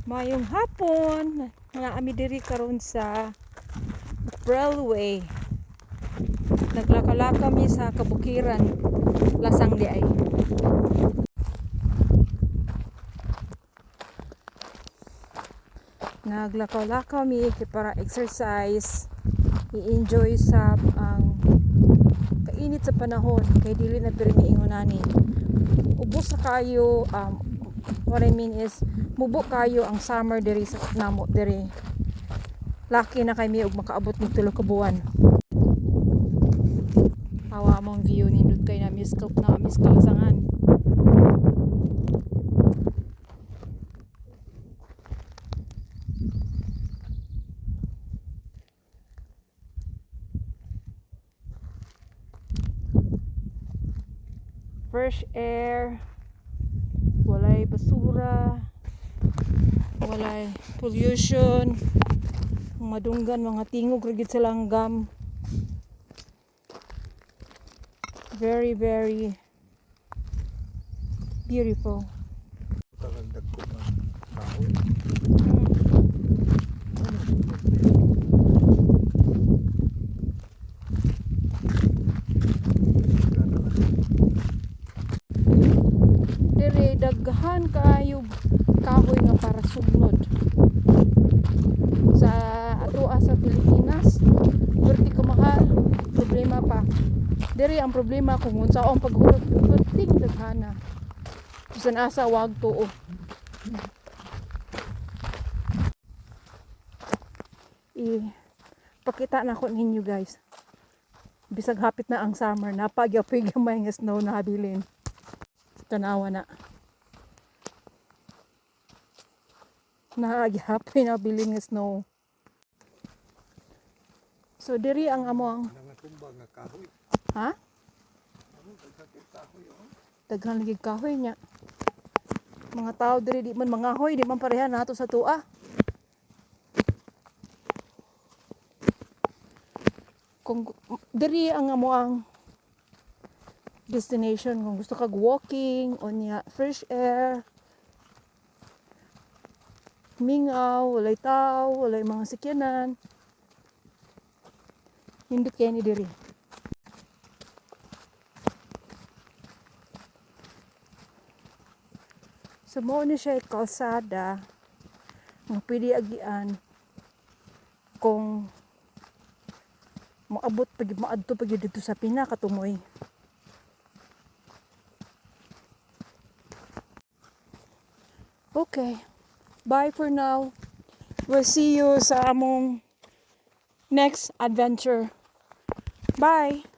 Mayong hapon, mga ami diri karon sa railway. Naglaka-laka mi sa kabukiran, lasang di ay. Naglakaw-lakaw mi kay para exercise, i-enjoy sa ang kainit sa panahon kay dili na pirmi ingonani. Ubos sa kayo what I mean is mubo kayo ang summer diri sa namo diri. Lucky na kay mi og makaabot ning 3 ka buwan. Hawa mong view nindot kay na miss kalasangan. Fresh air, walay basura, walay pollution, madunggan mga tingog ra gid sa langgam. Very beautiful. Talagdag ko ng kahoy. Dire daghan kaayo kahoy nga para sugnod sa atoa sa Pilipinas. Perti ka mahal, problema pa. Dire ang problema kung unsaon paghurot yung perting daghana. Bisan asa wag tuo. Pakita na ko ninyo guys. Bisag hapit na ang summer, napagyapoy gamay nga snow na habilin. Tanawa na. Nagyapoy na bilin nga snow. So diri ang among Nangatumba nga kahoy. ha? Daghan lagi kahoy nya. Mga tao diri di man mangahoy, di man pareha nato sa tua. Kung diri ang amoang destination kung gusto kag walking o niya fresh air, mingaw, walay tao, walay mga sakyanan, hindot kaya ni diri. So mo ni siya kalsada nga pwede agian kung maabot pag maadto pag dito sa pinakatumoy. Okay, bye for now. We'll see you sa among next adventure. Bye!